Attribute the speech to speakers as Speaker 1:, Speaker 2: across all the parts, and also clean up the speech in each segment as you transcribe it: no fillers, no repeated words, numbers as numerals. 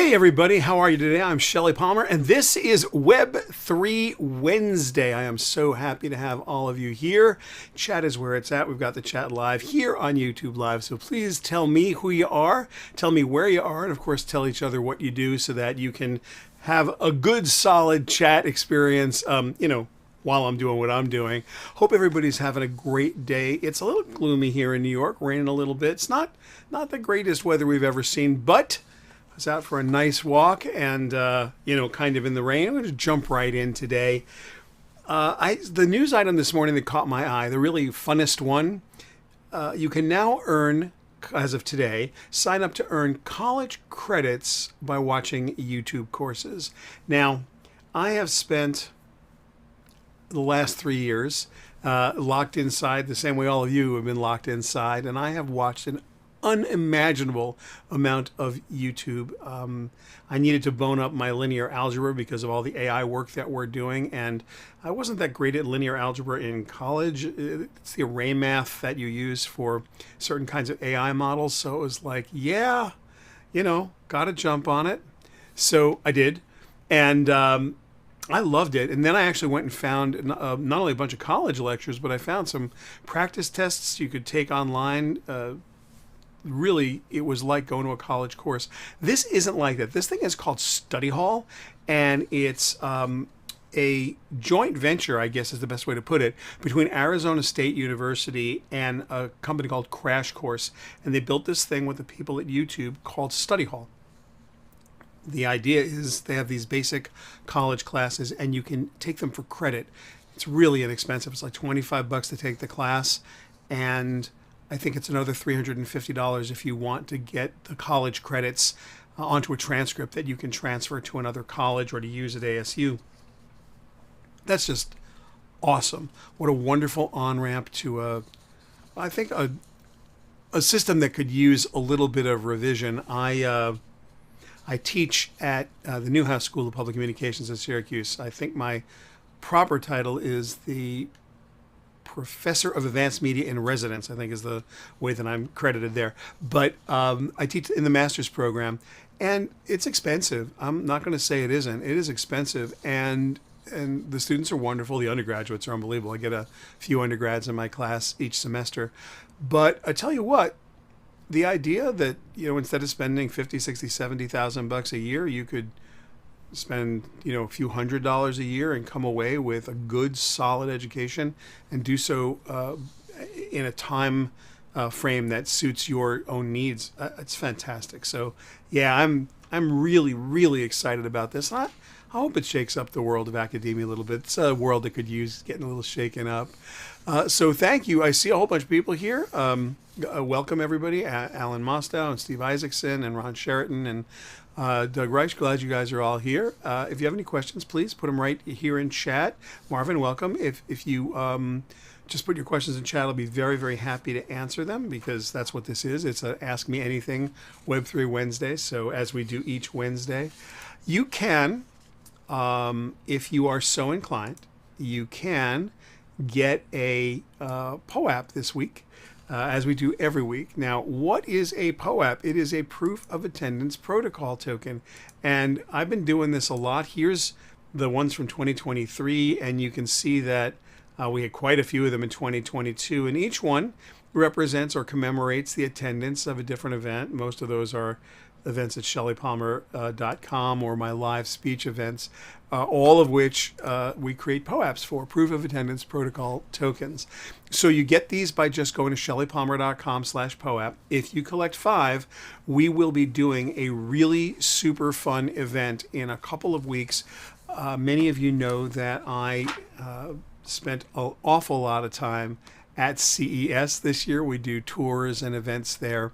Speaker 1: Hey everybody, how are you today? I'm Shelly Palmer, and this is Web3 Wednesday. I am so happy to have all of you here. Chat is where it's at. We've got the chat live here on YouTube Live, so please tell me who you are, tell me where you are, and of course tell each other what you do so that you can have a good, solid chat experience, while I'm doing what I'm doing. Hope everybody's having a great day. It's a little gloomy here in New York, raining a little bit. It's not the greatest weather we've ever seen, but I was out for a nice walk and, kind of in the rain. I'm going to jump right in today. The news item this morning that caught my eye, the really funnest one, you can now earn, as of today, sign up to earn college credits by watching YouTube courses. Now, I have spent the last 3 years locked inside the same way all of you have been locked inside, and I have watched an unimaginable amount of YouTube. I needed to bone up my linear algebra because of all the AI work that we're doing, and I wasn't that great at linear algebra in college. It's the array math that you use for certain kinds of AI models, so it was like, yeah, gotta jump on it. So I did, and I loved it. And then I actually went and found not only a bunch of college lectures, but I found some practice tests you could take online. Really, it was like going to a college course. This isn't like that. This thing is called Study Hall, and it's a joint venture, I guess is the best way to put it, between Arizona State University and a company called Crash Course. And they built this thing with the people at YouTube called Study Hall. The idea is they have these basic college classes, and you can take them for credit. It's really inexpensive. It's like $25 to take the class, and I think it's another $350 if you want to get the college credits onto a transcript that you can transfer to another college or to use at ASU. That's just awesome. What a wonderful on-ramp to I think a system that could use a little bit of revision. I teach at the Newhouse School of Public Communications at Syracuse. I think my proper title is the Professor of Advanced Media in Residence, I think is the way that I'm credited there. But I teach in the master's program, and it's expensive. I'm not going to say it isn't. It is expensive, and the students are wonderful. The undergraduates are unbelievable. I get a few undergrads in my class each semester. But I tell you what, the idea that, instead of spending $50,000, $60,000, $70,000 a year, you could spend, a few $100s a year and come away with a good, solid education and do so in a time frame that suits your own needs. It's fantastic. So, yeah, I'm really, really excited about this. I hope it shakes up the world of academia a little bit. It's a world that could use getting a little shaken up. So thank you. I see a whole bunch of people here. Welcome, everybody. Alan Mostow and Steve Isaacson and Ron Sheraton and Doug Reich. Glad you guys are all here. If you have any questions, please put them right here in chat. Marvin, welcome. If you just put your questions in chat, I'll be very, very happy to answer them, because that's what this is. It's a Ask Me Anything Web3 Wednesday. So as we do each Wednesday, you can, if you are so inclined, you can get a POAP this week, as we do every week. Now, what is a POAP? It is a Proof of Attendance Protocol token. And I've been doing this a lot. Here's the ones from 2023, and you can see that we had quite a few of them in 2022. And each one represents or commemorates the attendance of a different event. Most of those are events at shellypalmer.com or my live speech events, all of which we create POAPs for, Proof of Attendance Protocol tokens. So you get these by just going to shellypalmer.com/POAP. If you collect 5, we will be doing a really super fun event in a couple of weeks. Many of you know that I spent an awful lot of time at CES this year. We do tours and events there.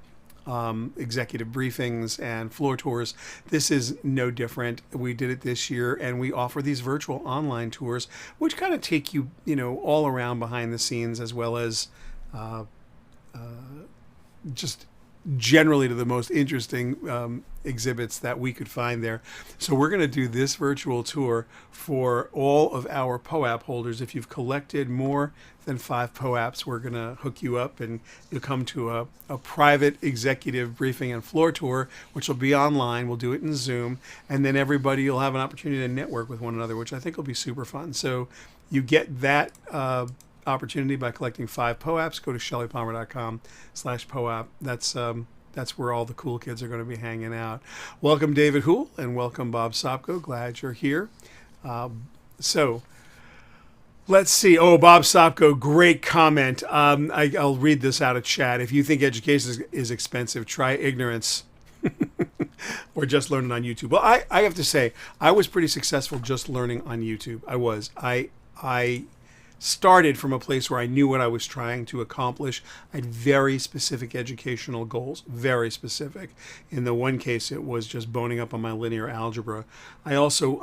Speaker 1: Executive briefings and floor tours. This is no different. We did it this year, and we offer these virtual online tours, which kind of take you, all around behind the scenes, as well as just generally to the most interesting exhibits that we could find there. So we're going to do this virtual tour for all of our POAP holders. If you've collected more than 5 POAPs, we're going to hook you up and you'll come to a private executive briefing and floor tour, which will be online. We'll do it in Zoom, and then everybody will have an opportunity to network with one another, which I think will be super fun. So you get that opportunity by collecting 5 POAPs. Go to shellypalmer.com/POAP. That's where all the cool kids are going to be hanging out. Welcome, David Houle, and welcome, Bob Sopko. Glad you're here. So let's see. Oh, Bob Sopko, great comment. I'll read this out of chat. If you think education is expensive, try ignorance. Or just learning on YouTube. Well, I have to say, I was pretty successful just learning on YouTube. I started from a place where I knew what I was trying to accomplish. I had very specific educational goals, very specific. In the one case, it was just boning up on my linear algebra. I also,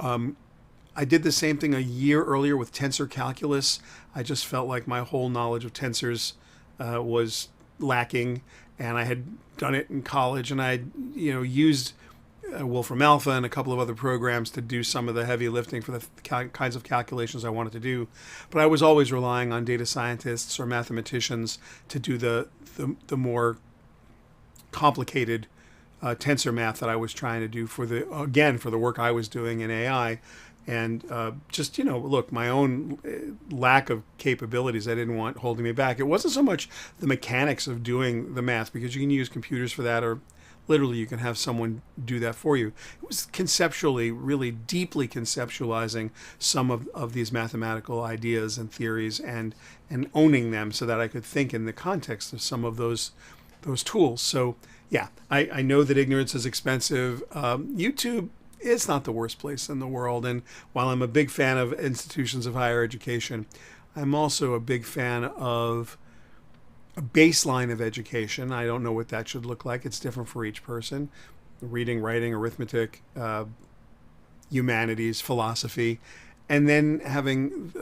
Speaker 1: I did the same thing a year earlier with tensor calculus. I just felt like my whole knowledge of tensors was lacking, and I had done it in college, and I used Wolfram Alpha and a couple of other programs to do some of the heavy lifting for the kinds of calculations I wanted to do. But I was always relying on data scientists or mathematicians to do the more complicated tensor math that I was trying to do for the work I was doing in AI. And look, my own lack of capabilities, I didn't want holding me back. It wasn't so much the mechanics of doing the math, because you can use computers for that, or literally you can have someone do that for you. It was conceptually, really deeply conceptualizing some of these mathematical ideas and theories and owning them so that I could think in the context of some of those tools. So yeah, I know that ignorance is expensive. YouTube, it's not the worst place in the world. And while I'm a big fan of institutions of higher education, I'm also a big fan of a baseline of education. I don't know what that should look like. It's different for each person. Reading, writing, arithmetic, humanities, philosophy, and then having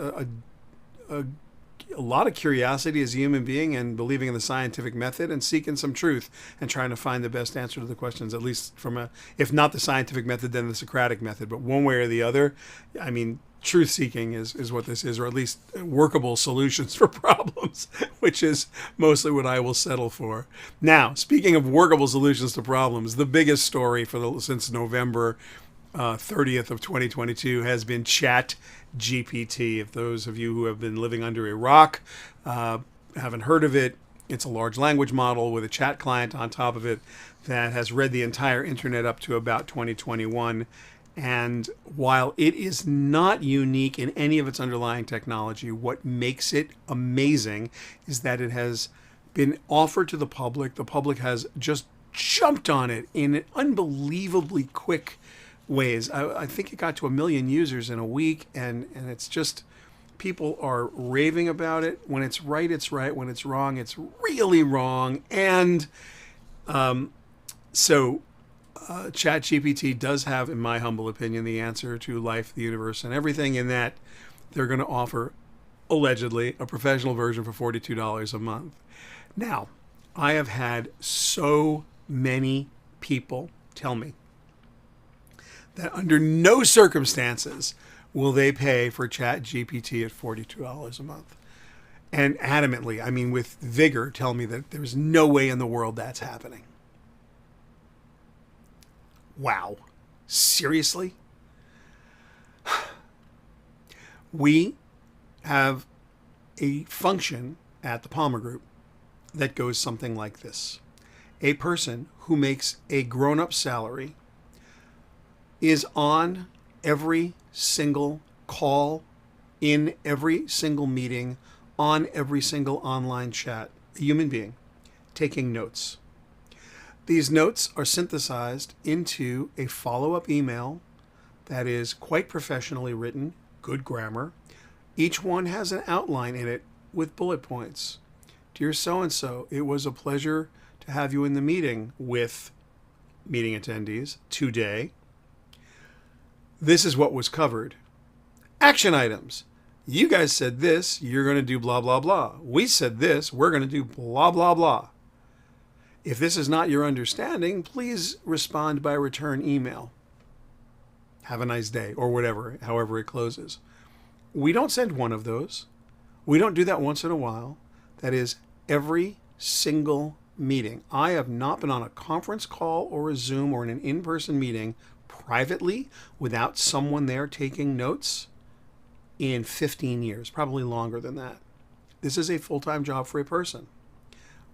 Speaker 1: a lot of curiosity as a human being and believing in the scientific method and seeking some truth and trying to find the best answer to the questions, at least from if not the scientific method, then the Socratic method. But one way or the other, I mean, truth seeking is what this is, or at least workable solutions for problems, which is mostly what I will settle for. Now, speaking of workable solutions to problems, the biggest story since November 30th of 2022 has been ChatGPT. If those of you who have been living under a rock haven't heard of it, it's a large language model with a chat client on top of it that has read the entire internet up to about 2021. And while it is not unique in any of its underlying technology, what makes it amazing is that it has been offered to the public. The public has just jumped on it in unbelievably quick ways. I think it got to 1 million users in a week, and it's just, people are raving about it. When it's right, it's right. When it's wrong, it's really wrong. And ChatGPT does have, in my humble opinion, the answer to life, the universe, and everything, in that they're going to offer, allegedly, a professional version for $42 a month. Now, I have had so many people tell me that under no circumstances will they pay for ChatGPT at $42 a month. And adamantly, I mean with vigor, tell me that there's no way in the world that's happening. Wow. Seriously? We have a function at the Palmer Group that goes something like this. A person who makes a grown-up salary is on every single call, in every single meeting, on every single online chat, a human being, taking notes. These notes are synthesized into a follow-up email that is quite professionally written, good grammar. Each one has an outline in it with bullet points. Dear so-and-so, it was a pleasure to have you in the meeting with meeting attendees today. This is what was covered. Action items. You guys said this, you're going to do blah, blah, blah. We said this, we're going to do blah, blah, blah. If this is not your understanding, please respond by return email. Have a nice day, or whatever, however it closes. We don't send one of those. We don't do that once in a while. That is every single meeting. I have not been on a conference call or a Zoom or in an in-person meeting privately without someone there taking notes in 15 years, probably longer than that. This is a full-time job for a person.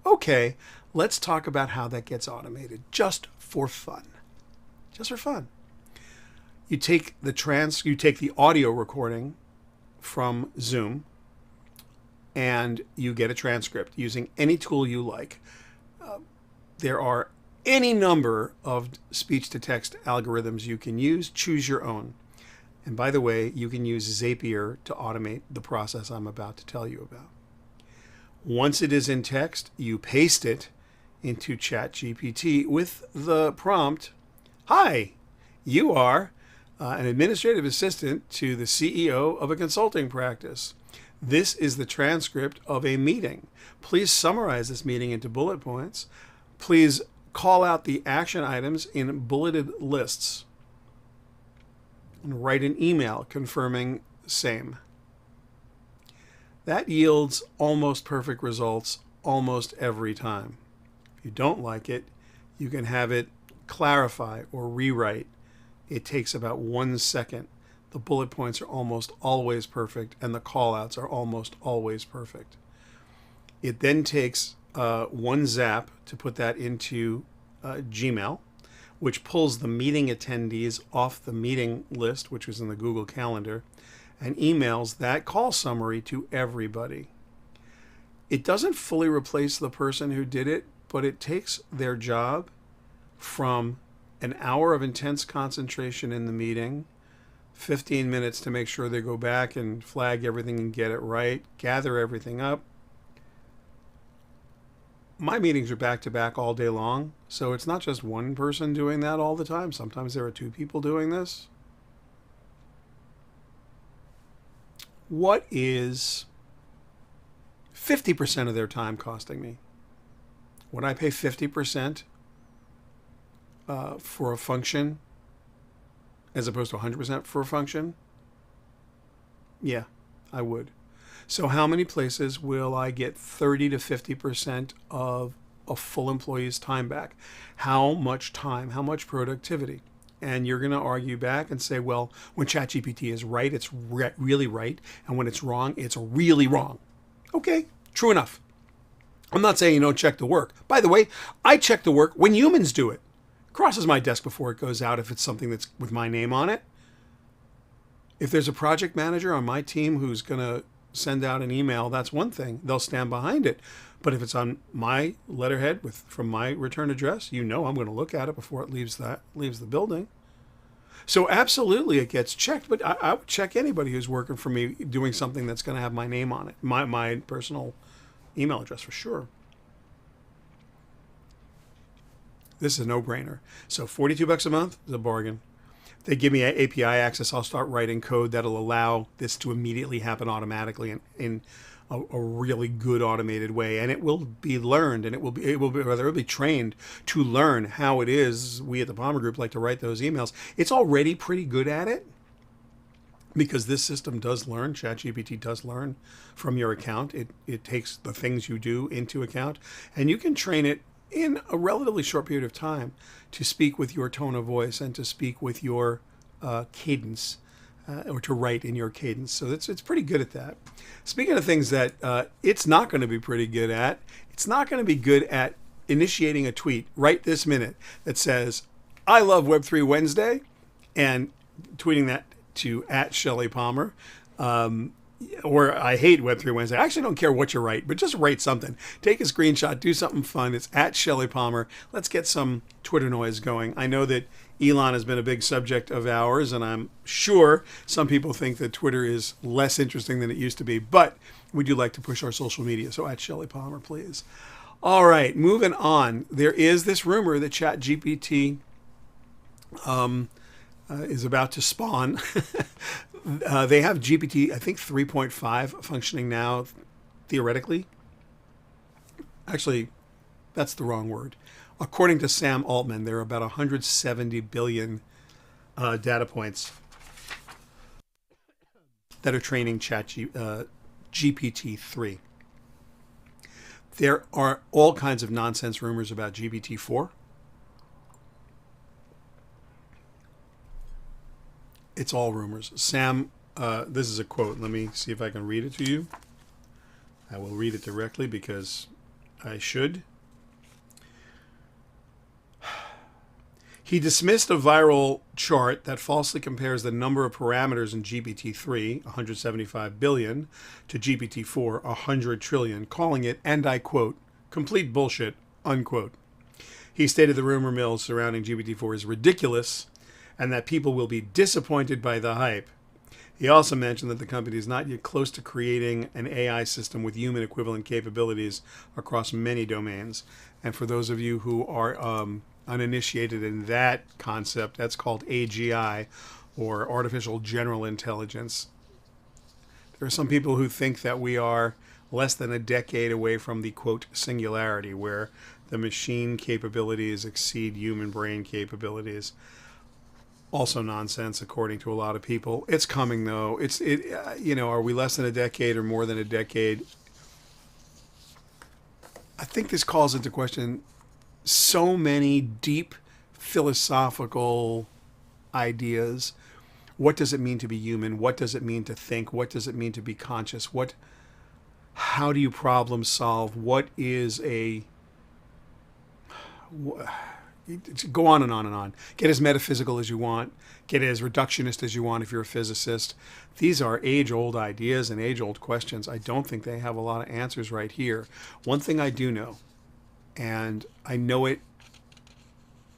Speaker 1: Okay, let's talk about how that gets automated, just for fun. Just for fun. You take the audio recording from Zoom, and you get a transcript using any tool you like. There are any number of speech-to-text algorithms you can use. Choose your own. And by the way, you can use Zapier to automate the process I'm about to tell you about. Once it is in text, you paste it into ChatGPT with the prompt, "Hi, you are an administrative assistant to the CEO of a consulting practice. This is the transcript of a meeting. Please summarize this meeting into bullet points. Please call out the action items in bulleted lists. And write an email confirming same." That yields almost perfect results almost every time. If you don't like it, you can have it clarify or rewrite. It takes about 1 second. The bullet points are almost always perfect, and the callouts are almost always perfect. It then takes one zap to put that into Gmail, which pulls the meeting attendees off the meeting list, which was in the Google Calendar, and emails that call summary to everybody. It doesn't fully replace the person who did it, but it takes their job from an hour of intense concentration in the meeting, 15 minutes to make sure they go back and flag everything and get it right, gather everything up. My meetings are back to back all day long, so it's not just one person doing that all the time. Sometimes there are 2 people doing this. What is 50% of their time costing me? Would I pay 50% for a function as opposed to 100% for a function? Yeah, I would. So how many places will I get 30 to 50% of a full employee's time back? How much time? How much productivity? And you're going to argue back and say, well, when ChatGPT is right, it's really right. And when it's wrong, it's really wrong. Okay, true enough. I'm not saying you don't check the work. By the way, I check the work when humans do it. Crosses my desk before it goes out if it's something that's with my name on it. If there's a project manager on my team who's going to send out an email, that's one thing. They'll stand behind it. But if it's on my letterhead from my return address, I'm going to look at it before it leaves the building. So absolutely it gets checked, but I would check anybody who's working for me doing something that's going to have my name on it, my personal email address for sure. This is a no-brainer. So $42 a month is a bargain. If they give me API access, I'll start writing code that'll allow this to immediately happen automatically in a really good automated way, and it will be learned, and it will be trained to learn how it is we at the Palmer Group like to write those emails. It's already pretty good at it because this system does learn. ChatGPT does learn from your account. It takes the things you do into account, and you can train it in a relatively short period of time to speak with your tone of voice and to speak with your cadence. Or to write in your cadence. So it's pretty good at that. Speaking of things that it's not going to be pretty good at, it's not going to be good at initiating a tweet right this minute that says, "I love Web3 Wednesday," and tweeting that to @ShellyPalmer. Or "I hate Web3 Wednesday." I actually don't care what you write, but just write something. Take a screenshot, do something fun. It's @ShellyPalmer. Let's get some Twitter noise going. I know that Elon has been a big subject of ours, and I'm sure some people think that Twitter is less interesting than it used to be, but we do like to push our social media. So @ShellyPalmer, please. All right, moving on. There is this rumor that ChatGPT is about to spawn. They have GPT, I think 3.5 functioning now, theoretically. Actually, That's the wrong word. According to Sam Altman, there are about 170 billion data points that are training GPT-3. There are all kinds of nonsense rumors about GPT-4. It's all rumors. Sam, this is a quote. Let me see if I can read it to you. I will read it directly because I should. He dismissed a viral chart that falsely compares the number of parameters in GPT-3, 175 billion, to GPT-4, 100 trillion, calling it, and I quote, complete bullshit, unquote. He stated the rumor mill surrounding GPT-4 is ridiculous and that people will be disappointed by the hype. He also mentioned that the company is not yet close to creating an AI system with human equivalent capabilities across many domains. And for those of you who are uninitiated in that concept, that's called AGI, or Artificial General Intelligence. There are some people who think that we are less than a decade away from the, quote, singularity, where the machine capabilities exceed human brain capabilities. Also nonsense, according to a lot of people. It's coming, though. Are we less than a decade or more than a decade? I think this calls into question so many deep philosophical ideas. What does it mean to be human? What does it mean to think? What does it mean to be conscious? How do you problem solve? What is go on and on and on. Get as metaphysical as you want. Get as reductionist as you want if you're a physicist. These are age-old ideas and age-old questions. I don't think they have a lot of answers right here. One thing I do know, and I know it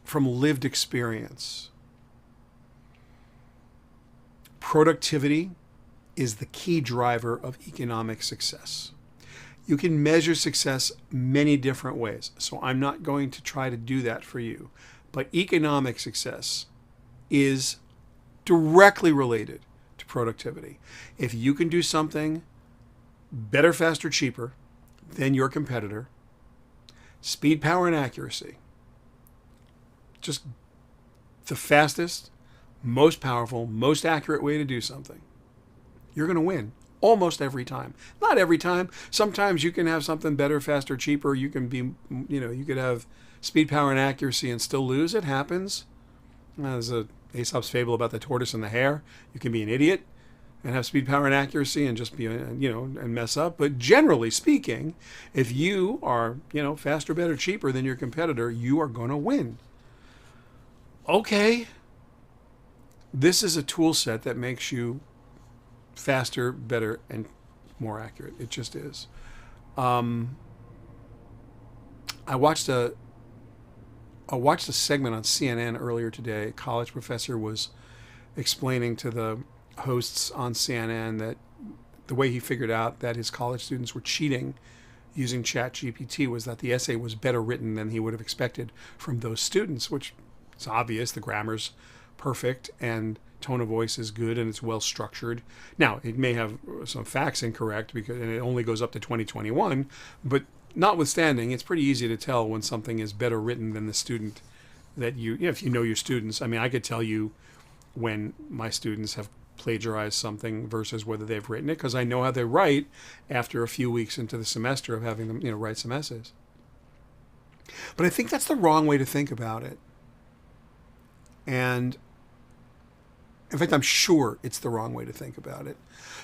Speaker 1: from lived experience, productivity is the key driver of economic success. You can measure success many different ways, so I'm not going to try to do that for you. But economic success is directly related to productivity. If you can do something better, faster, cheaper than your competitor, speed, power, and accuracy, just the fastest, most powerful, most accurate way to do something, you're going to win. Almost every time. Not every time. Sometimes you can have something better, faster, cheaper. You can be, you could have speed, power, and accuracy and still lose. It happens. There's a Aesop's fable about the tortoise and the hare. You can be an idiot and have speed, power, and accuracy and just be, and mess up. But generally speaking, if you are, faster, better, cheaper than your competitor, you are going to win. Okay. This is a tool set that makes you faster, better, and more accurate. It just is. I watched a segment on CNN earlier today. A college professor was explaining to the hosts on CNN that the way he figured out that his college students were cheating using ChatGPT was that the essay was better written than he would have expected from those students, which is obvious. The grammar's perfect and tone of voice is good and it's well structured. Now, it may have some facts incorrect and it only goes up to 2021, but notwithstanding, it's pretty easy to tell when something is better written than the student that if you know your students. I mean, I could tell you when my students have plagiarized something versus whether they've written it because I know how they write after a few weeks into the semester of having them, write some essays. But I think that's the wrong way to think about it. And in fact, I'm sure it's the wrong way to think about it.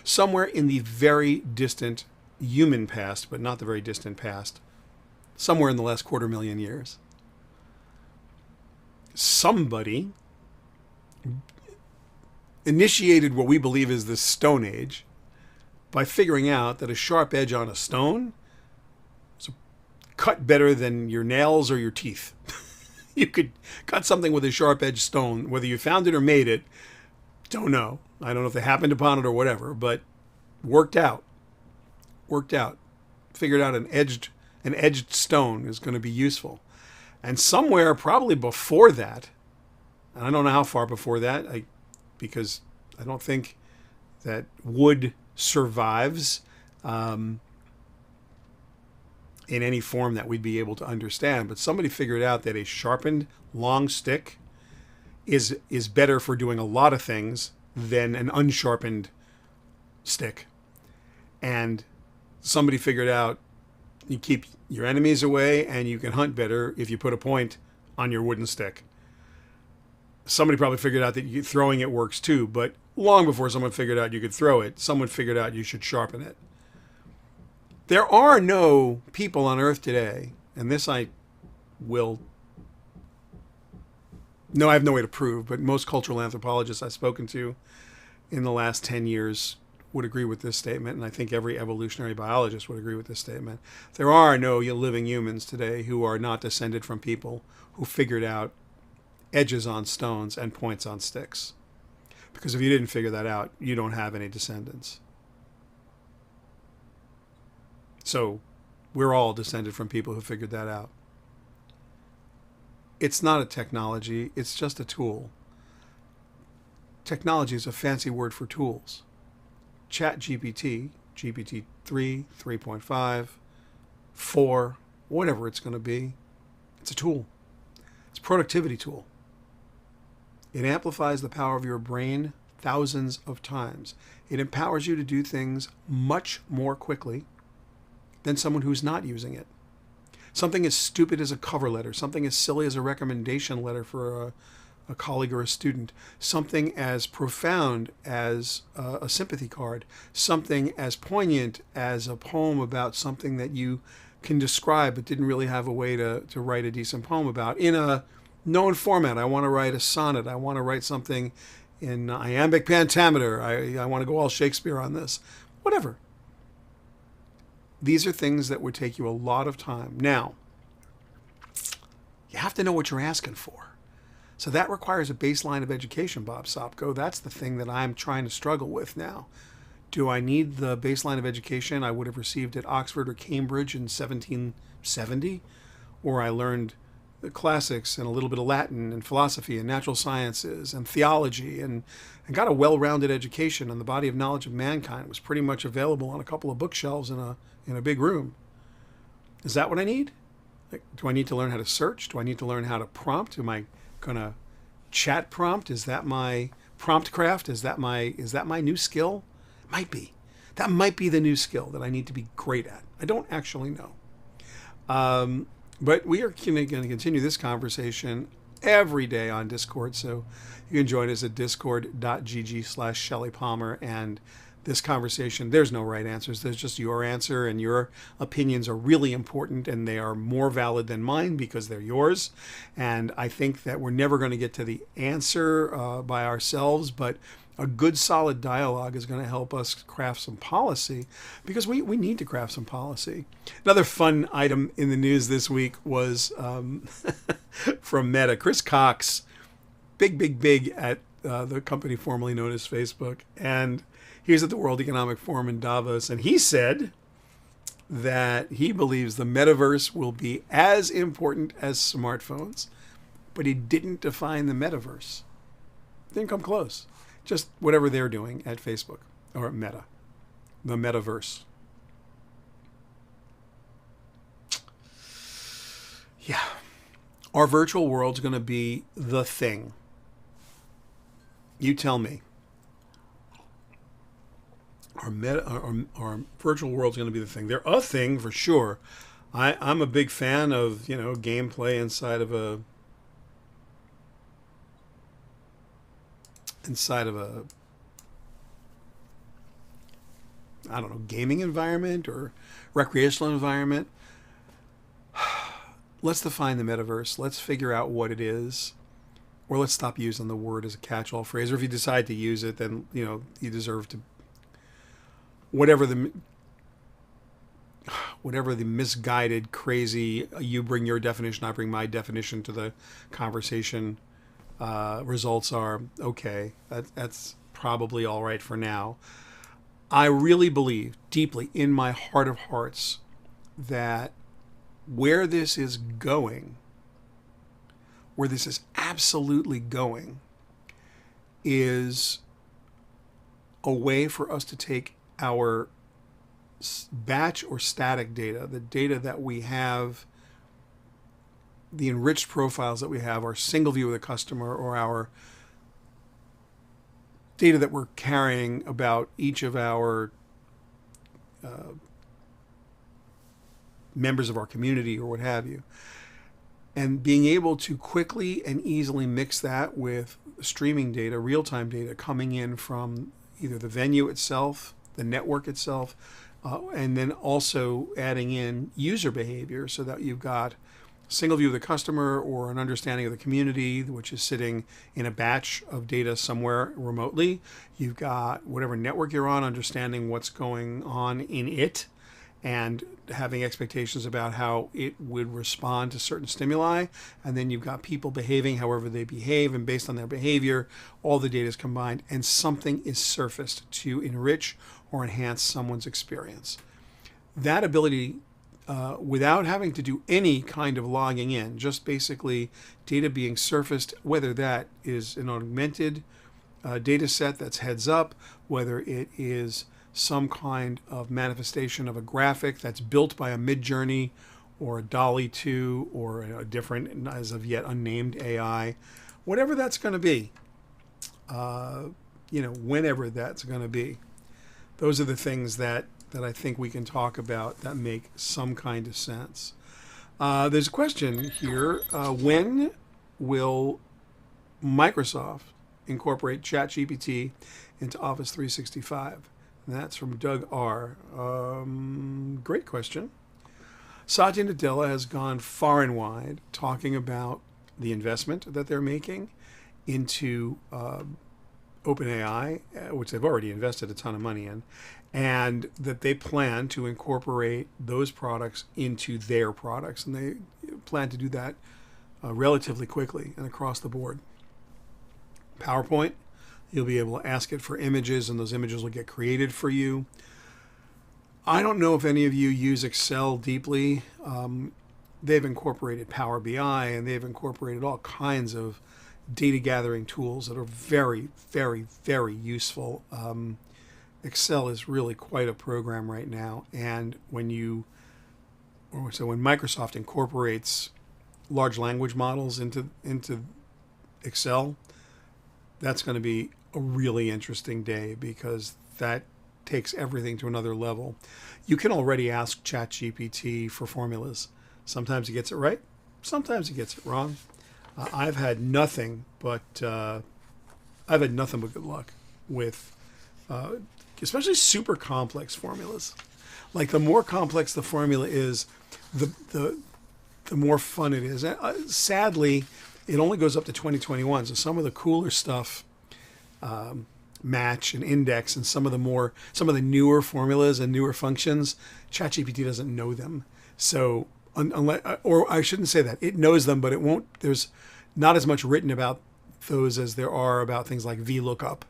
Speaker 1: Somewhere in the very distant human past, but not the very distant past, somewhere in the last 250,000 years, somebody initiated what we believe is the Stone Age by figuring out that a sharp edge on a stone is cut better than your nails or your teeth. You could cut something with a sharp-edged stone, whether you found it or made it. Don't know. I don't know if they happened upon it or whatever, but worked out. Figured out an edged stone is going to be useful. And somewhere probably before that, and I don't know how far before that, because I don't think that wood survives in any form that we'd be able to understand. But somebody figured out that a sharpened long stick is better for doing a lot of things than an unsharpened stick. And somebody figured out you keep your enemies away and you can hunt better if you put a point on your wooden stick. Somebody probably figured out that throwing it works too, but long before someone figured out you could throw it, someone figured out you should sharpen it. There are no people on Earth today, and this I will... No, I have no way to prove, but most cultural anthropologists I've spoken to in the last 10 years would agree with this statement, and I think every evolutionary biologist would agree with this statement. There are no living humans today who are not descended from people who figured out edges on stones and points on sticks. Because if you didn't figure that out, you don't have any descendants. So we're all descended from people who figured that out. It's not a technology, it's just a tool. Technology is a fancy word for tools. ChatGPT, GPT 3, 3.5, 4, whatever it's going to be, it's a tool. It's a productivity tool. It amplifies the power of your brain thousands of times. It empowers you to do things much more quickly than someone who's not using it. Something as stupid as a cover letter, something as silly as a recommendation letter for a colleague or a student, something as profound as a sympathy card, something as poignant as a poem about something that you can describe but didn't really have a way to write a decent poem about in a known format. I want to write a sonnet. I want to write something in iambic pentameter. I want to go all Shakespeare on this. Whatever. These are things that would take you a lot of time. Now, you have to know what you're asking for. So that requires a baseline of education, Bob Sopko. That's the thing that I'm trying to struggle with now. Do I need the baseline of education I would have received at Oxford or Cambridge in 1770? Or I learned the classics and a little bit of Latin and philosophy and natural sciences and theology and got a well-rounded education, and the body of knowledge of mankind was pretty much available on a couple of bookshelves in a big room. Is that what I need? Like, do I need to learn how to search? Do I need to learn how to prompt? Am I going to chat prompt? Is that my prompt craft? Is that my new skill? It might be. That might be the new skill that I need to be great at. I don't actually know. But we are going to continue this conversation every day on Discord, so you can join us at discord.gg/Shelly Palmer. And this conversation, there's no right answers. There's just your answer, and your opinions are really important, and they are more valid than mine because they're yours. And I think that we're never going to get to the answer by ourselves, but a good solid dialogue is going to help us craft some policy, because we need to craft some policy. Another fun item in the news this week was from Meta. Chris Cox, big at the company formerly known as Facebook, and he was at the World Economic Forum in Davos, and he said that he believes the metaverse will be as important as smartphones, but he didn't define the metaverse. Didn't come close. Just whatever they're doing at Facebook or Meta, the metaverse. Yeah. Our virtual world's going to be the thing. You tell me. Our virtual world's going to be the thing. They're a thing for sure. I'm a big fan of, gameplay inside of a I don't know, gaming environment or recreational environment. Let's define the metaverse. Let's figure out what it is. Or let's stop using the word as a catch-all phrase. Or if you decide to use it, then, you deserve to... Whatever the misguided, crazy, you bring your definition, I bring my definition to the conversation results are, okay, that's probably all right for now. I really believe deeply in my heart of hearts that where this is absolutely going, is a way for us to take our batch or static data, the data that we have, the enriched profiles that we have, our single view of the customer, or our data that we're carrying about each of our members of our community or what have you. And being able to quickly and easily mix that with streaming data, real-time data coming in from either the venue itself, the network itself, and then also adding in user behavior so that you've got a single view of the customer or an understanding of the community, which is sitting in a batch of data somewhere remotely. You've got whatever network you're on, understanding what's going on in it, and having expectations about how it would respond to certain stimuli. And then you've got people behaving however they behave, and based on their behavior, all the data is combined and something is surfaced to enrich or enhance someone's experience. That ability, without having to do any kind of logging in, just basically data being surfaced, whether that is an augmented data set that's heads up, whether it is some kind of manifestation of a graphic that's built by a Midjourney or a DALL-E 2 or a different, as of yet unnamed AI, whatever that's going to be, whenever that's going to be. Those are the things that I think we can talk about that make some kind of sense. There's a question here. When will Microsoft incorporate ChatGPT into Office 365? And that's from Doug R. Great question. Satya Nadella has gone far and wide talking about the investment that they're making into OpenAI, which they've already invested a ton of money in, and that they plan to incorporate those products into their products. And they plan to do that relatively quickly and across the board. PowerPoint, you'll be able to ask it for images, and those images will get created for you. I don't know if any of you use Excel deeply. They've incorporated Power BI, and they've incorporated all kinds of data gathering tools that are very, very, very useful. Excel is really quite a program right now. And when Microsoft incorporates large language models into Excel, that's going to be a really interesting day, because that takes everything to another level. You can already ask ChatGPT for formulas. Sometimes it gets it right, sometimes it gets it wrong. I've had nothing but good luck with, especially super complex formulas. Like, the more complex the formula is, the more fun it is. Sadly, it only goes up to 2021. So some of the cooler stuff, match and index, and some of the newer formulas and newer functions, ChatGPT doesn't know them. So or I shouldn't say that. It knows them, but it won't. There's not as much written about those as there are about things like VLOOKUP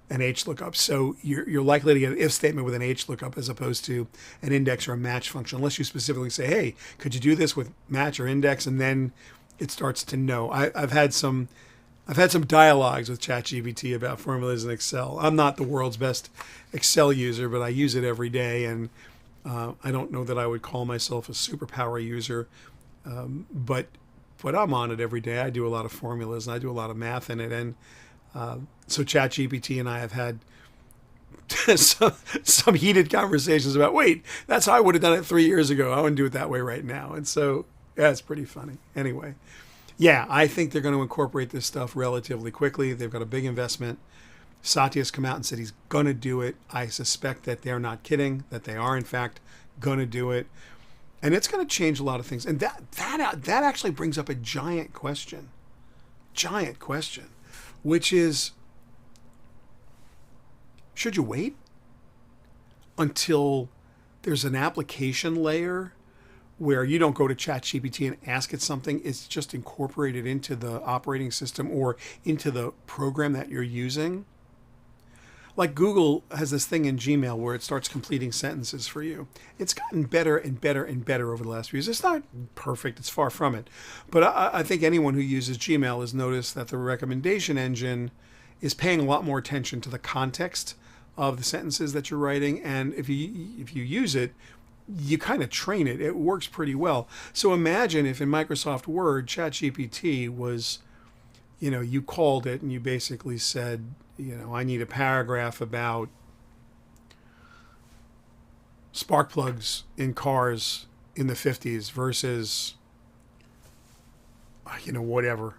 Speaker 1: and HLOOKUP. So you're likely to get an if statement with an HLOOKUP as opposed to an index or a match function, unless you specifically say, hey, could you do this with match or index? And then it starts to know. I've had some dialogues with ChatGPT about formulas in Excel. I'm not the world's best Excel user, but I use it every day, and I don't know that I would call myself a superpower user, but I'm on it every day. I do a lot of formulas, and I do a lot of math in it, and so ChatGPT and I have had some heated conversations about, wait, that's how I would have done it 3 years ago. I wouldn't do it that way right now. And so that's pretty funny. Anyway, yeah, I think they're going to incorporate this stuff relatively quickly. They've got a big investment. Satya's come out and said he's going to do it. I suspect that they're not kidding, that they are, in fact, going to do it. And it's going to change a lot of things. And that actually brings up a giant question, which is, should you wait until there's an application layer where you don't go to ChatGPT and ask it something, it's just incorporated into the operating system or into the program that you're using? Like, Google has this thing in Gmail where it starts completing sentences for you. It's gotten better and better and better over the last few years. It's not perfect, it's far from it. But I think anyone who uses Gmail has noticed that the recommendation engine is paying a lot more attention to the context of the sentences that you're writing, and if you use it, you kind of train it. It works pretty well. So imagine if in Microsoft Word, ChatGPT was, you called it and you basically said, I need a paragraph about spark plugs in cars in the 50s versus, whatever,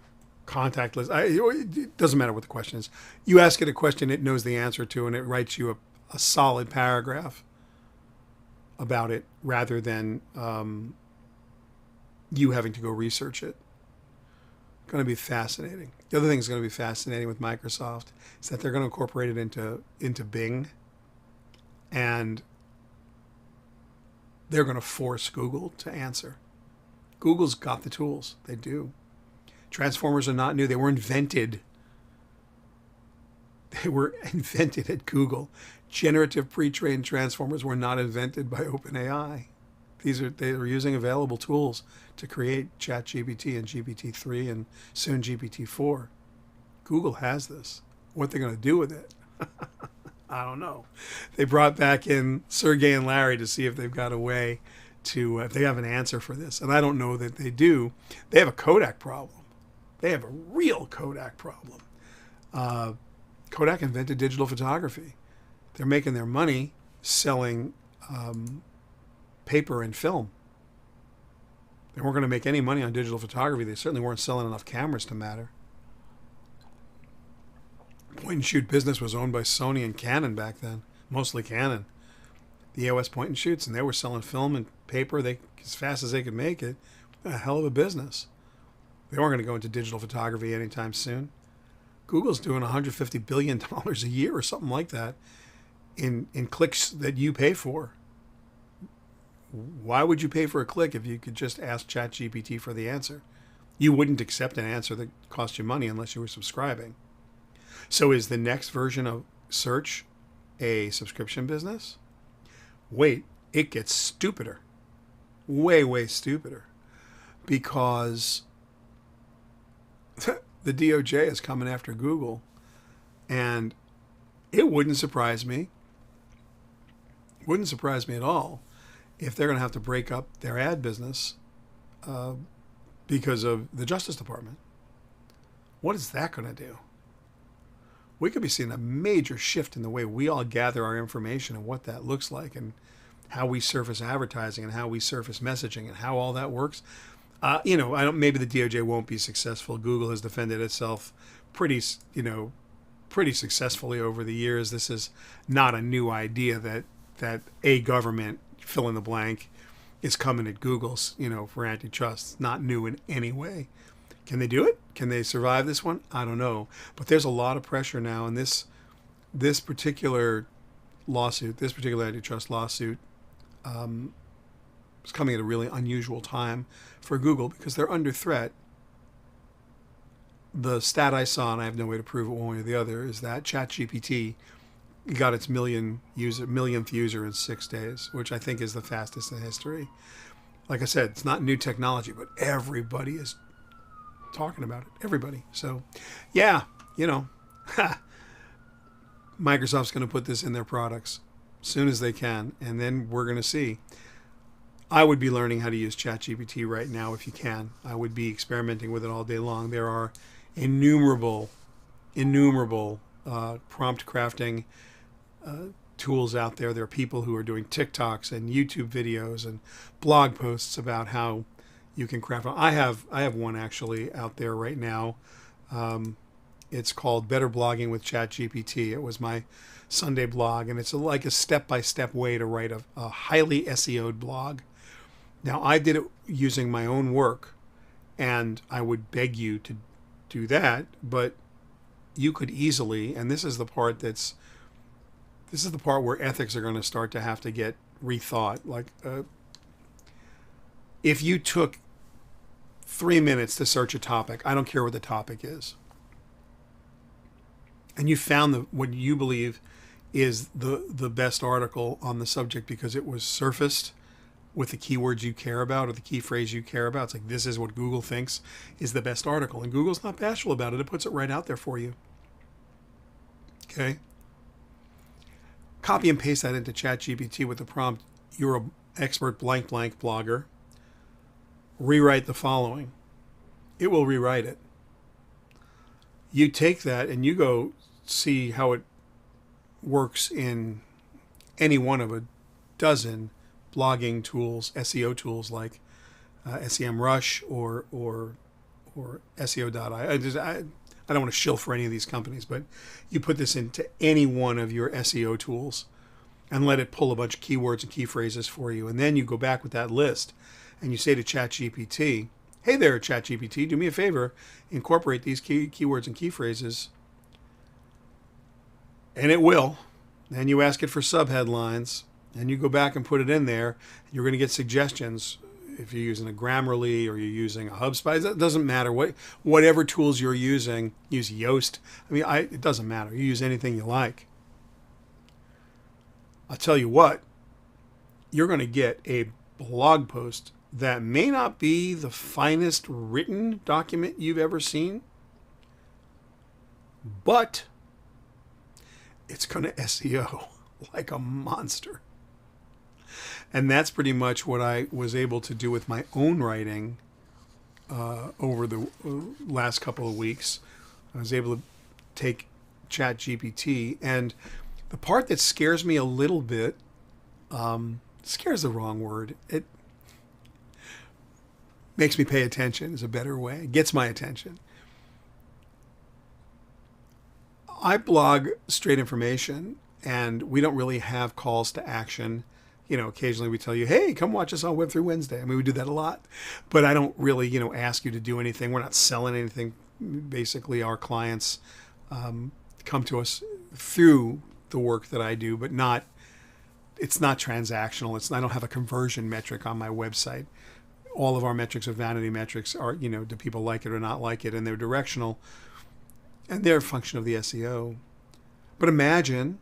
Speaker 1: contactless. It doesn't matter what the question is. You ask it a question it knows the answer to, and it writes you a solid paragraph about it rather than you having to go research it. Going to be fascinating. The other thing that's going to be fascinating with Microsoft is that they're going to incorporate it into Bing, and they're going to force Google to answer. Google's got the tools. They do. Transformers are not new. They were invented. They were invented at Google. Generative pre-trained transformers were not invented by OpenAI. They are using available tools to create ChatGPT and GPT-3 and soon GPT-4. Google has this. What they're going to do with it, I don't know. They brought back in Sergey and Larry to see if they've got a way to, if they have an answer for this. And I don't know that they do. They have a Kodak problem. They have a real Kodak problem. Kodak invented digital photography. They're making their money selling paper and film. They weren't going to make any money on digital photography. They certainly weren't selling enough cameras to matter. Point and shoot business was owned by Sony and Canon back then, mostly Canon. The EOS point and shoots, and they were selling film and paper as fast as they could make it. A hell of a business. They weren't going to go into digital photography anytime soon. Google's doing $150 billion a year or something like that in clicks that you pay for. Why would you pay for a click if you could just ask ChatGPT for the answer? You wouldn't accept an answer that cost you money unless you were subscribing. So is the next version of search a subscription business? Wait, it gets stupider. Way, way stupider. Because the DOJ is coming after Google, and it wouldn't surprise me. Wouldn't surprise me at all if they're going to have to break up their ad business because of the Justice Department. What is that going to do? We could be seeing a major shift in the way we all gather our information and what that looks like and how we surface advertising and how we surface messaging and how all that works. Maybe the DOJ won't be successful. Google has defended itself pretty successfully over the years. This is not a new idea that a government, fill in the blank, is coming at Google's, for antitrust. It's not new in any way. Can they do it? Can they survive this one? I don't know. But there's a lot of pressure now, and this particular lawsuit, this particular antitrust lawsuit, is coming at a really unusual time for Google because they're under threat. The stat I saw, and I have no way to prove it one way or the other, is that ChatGPT got its millionth user in 6 days, which I think is the fastest in history. Like I said, it's not new technology, but everybody is talking about it. Everybody. So, yeah, Microsoft's going to put this in their products as soon as they can, and then we're going to see. I would be learning how to use ChatGPT right now if you can. I would be experimenting with it all day long. There are innumerable prompt crafting tools out there. There are people who are doing TikToks and YouTube videos and blog posts about how you can craft. I have one actually out there right now. It's called Better Blogging with ChatGPT. It was my Sunday blog, and it's like a step-by-step way to write a highly SEO'd blog. Now, I did it using my own work, and I would beg you to do that, but you could easily, and this is the part where ethics are going to start to have to get rethought. Like, if you took 3 minutes to search a topic, I don't care what the topic is, and you found what you believe is the best article on the subject because it was surfaced with the keywords you care about or the key phrase you care about. It's like, this is what Google thinks is the best article. And Google's not bashful about it. It puts it right out there for you. Okay? copy and paste that into ChatGPT with the prompt, "You're an expert blank blank blogger. Rewrite the following." It will rewrite it. You take that and you go see how it works in any one of a dozen blogging tools, SEO tools like SEMrush or SEO.io. I don't want to shill for any of these companies, but you put this into any one of your SEO tools and let it pull a bunch of keywords and key phrases for you. And then you go back with that list and you say to ChatGPT, "Hey there, ChatGPT, do me a favor, incorporate these keywords and key phrases." And it will. Then you ask it for subheadlines and you go back and put it in there. You're going to get suggestions. If you're using a Grammarly or you're using a HubSpot, it doesn't matter. Whatever tools you're using, use Yoast. It doesn't matter. You use anything you like. I'll tell you what, you're going to get a blog post that may not be the finest written document you've ever seen, but it's going to SEO like a monster. And that's pretty much what I was able to do with my own writing over the last couple of weeks. I was able to take ChatGPT, and the part that scares me a little bit, scares the wrong word. It makes me pay attention is a better way. It gets my attention. I blog straight information, and we don't really have calls to action. Occasionally we tell you, "Hey, come watch us on Web3 Wednesday." We do that a lot, but I don't really, ask you to do anything. We're not selling anything. Basically, our clients come to us through the work that I do, but it's not transactional. I don't have a conversion metric on my website. All of our metrics are vanity metrics. Do people like it or not like it? And they're directional, and they're a function of the SEO. But imagine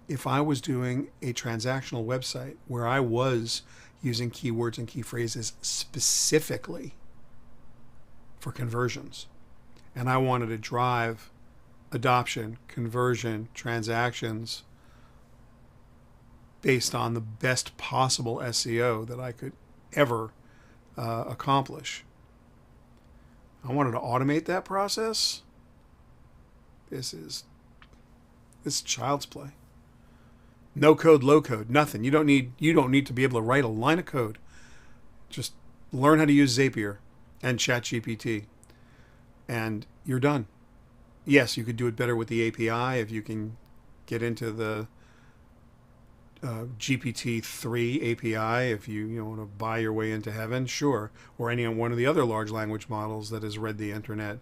Speaker 1: if I was doing a transactional website where I was using keywords and key phrases specifically for conversions, and I wanted to drive adoption, conversion, transactions based on the best possible SEO that I could ever accomplish. I wanted to automate that process. This is child's play. No code, low code, nothing. You don't need to be able to write a line of code. Just learn how to use Zapier and ChatGPT, and you're done. Yes, you could do it better with the API if you can get into the GPT-3 API. If you want to buy your way into heaven, sure. Or any one of the other large language models that has read the internet.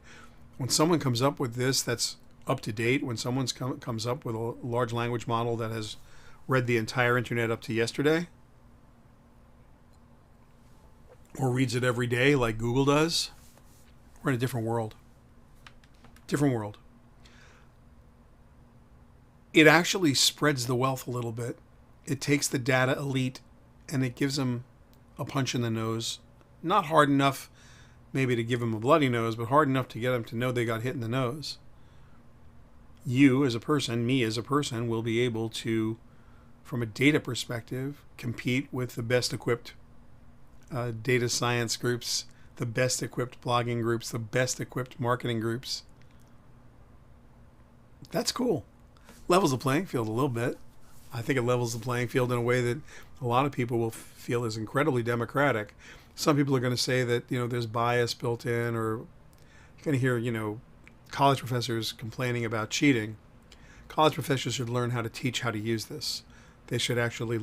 Speaker 1: When someone comes up with this, that's up to date. When someone comes up with a large language model that has read the entire internet up to yesterday, or reads it every day like Google does, we're in a different world. Different world. It actually spreads the wealth a little bit. It takes the data elite and it gives them a punch in the nose. Not hard enough maybe to give them a bloody nose, but hard enough to get them to know they got hit in the nose. You as a person, me as a person, will be able to, from a data perspective, compete with the best equipped data science groups, the best equipped blogging groups, the best equipped marketing groups. That's cool. Levels the playing field a little bit. I think it levels the playing field in a way that a lot of people will feel is incredibly democratic. Some people are going to say that, there's bias built in, or you're going to hear, college professors complaining about cheating. College professors should learn how to teach how to use this. They should actually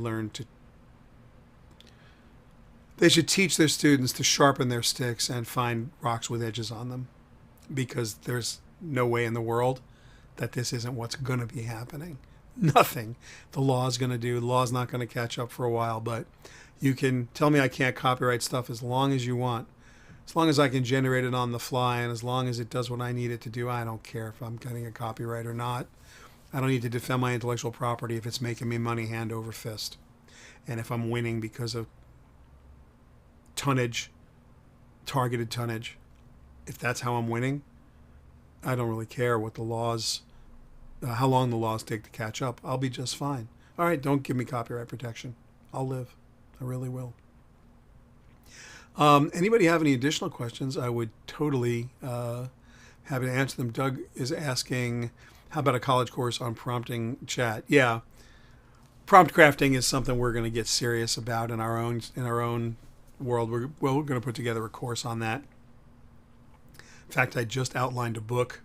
Speaker 1: they should teach their students to sharpen their sticks and find rocks with edges on them, because there's no way in the world that this isn't what's going to be happening. Nothing the law is going to do. The law is not going to catch up for a while, but you can tell me I can't copyright stuff as long as you want. As long as I can generate it on the fly, and as long as it does what I need it to do, I don't care if I'm getting a copyright or not. I don't need to defend my intellectual property if it's making me money hand over fist. And if I'm winning because of tonnage, targeted tonnage, if that's how I'm winning, I don't really care what the laws, how long the laws take to catch up. I'll be just fine. All right, don't give me copyright protection. I'll live. I really will. Anybody have any additional questions? I would totally happy to answer them. Doug is asking, how about a college course on prompting chat? Yeah, prompt crafting is something we're going to get serious about in our own world. We're going to put together a course on that. In fact, I just outlined a book.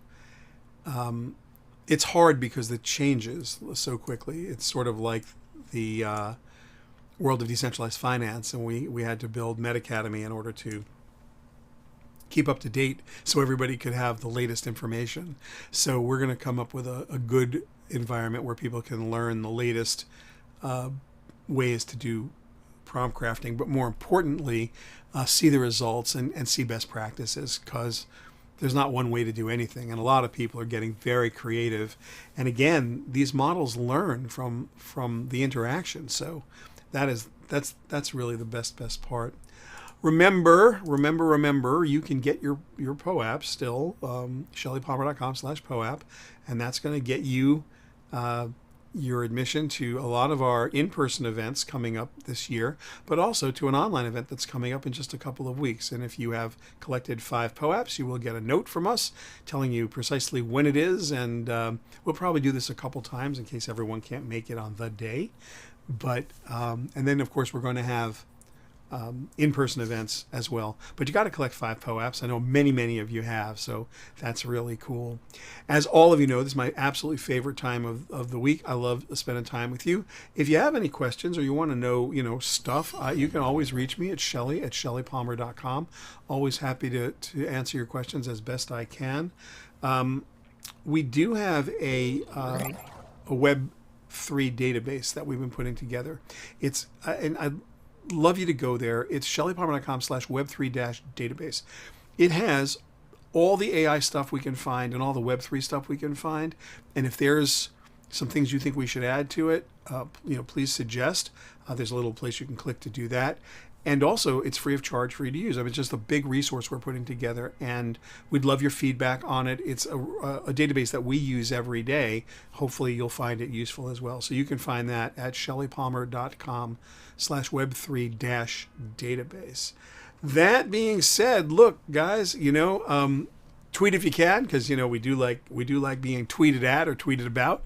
Speaker 1: It's hard because it changes so quickly. It's sort of like the world of decentralized finance, and we had to build MetaCademy in order to keep up to date so everybody could have the latest information. So we're going to come up with a good environment where people can learn the latest ways to do prompt crafting, but more importantly, see the results and see best practices, because there's not one way to do anything, and a lot of people are getting very creative. And again, these models learn from the interaction, so that's really the best part. Remember, you can get your POAP still, shellypalmer.com/POAP, and that's going to get you your admission to a lot of our in-person events coming up this year, but also to an online event that's coming up in just a couple of weeks. And if you have collected 5 POAPs, you will get a note from us telling you precisely when it is, and we'll probably do this a couple times in case everyone can't make it on the day. But and then, of course, we're going to have in-person events as well. But you got to collect 5 POAPs. I know many of you have, so that's really cool. As all of you know, this is my absolutely favorite time of the week. I love spending time with you. If you have any questions or you want to know, stuff, you can always reach me at Shelly at shellypalmer.com. Always happy to answer your questions as best I can. We do have a Web3 database that we've been putting together. It's and I love you to go there. It's shellypalmer.com/web3-database. It has all the AI stuff we can find and all the Web3 stuff we can find. And if there's some things you think we should add to it, please suggest. There's a little place you can click to do that. And also, it's free of charge for you to use. I mean, it's just a big resource we're putting together, and we'd love your feedback on it. It's a database that we use every day. Hopefully, you'll find it useful as well. So you can find that at shellypalmer.com/web3-database. That being said, look, guys, tweet if you can, because we do like being tweeted at or tweeted about.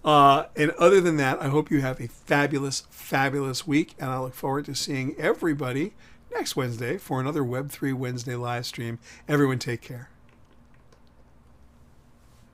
Speaker 1: And other than that, I hope you have a fabulous week, and I look forward to seeing everybody next Wednesday for another Web3 Wednesday live stream. Everyone, take care.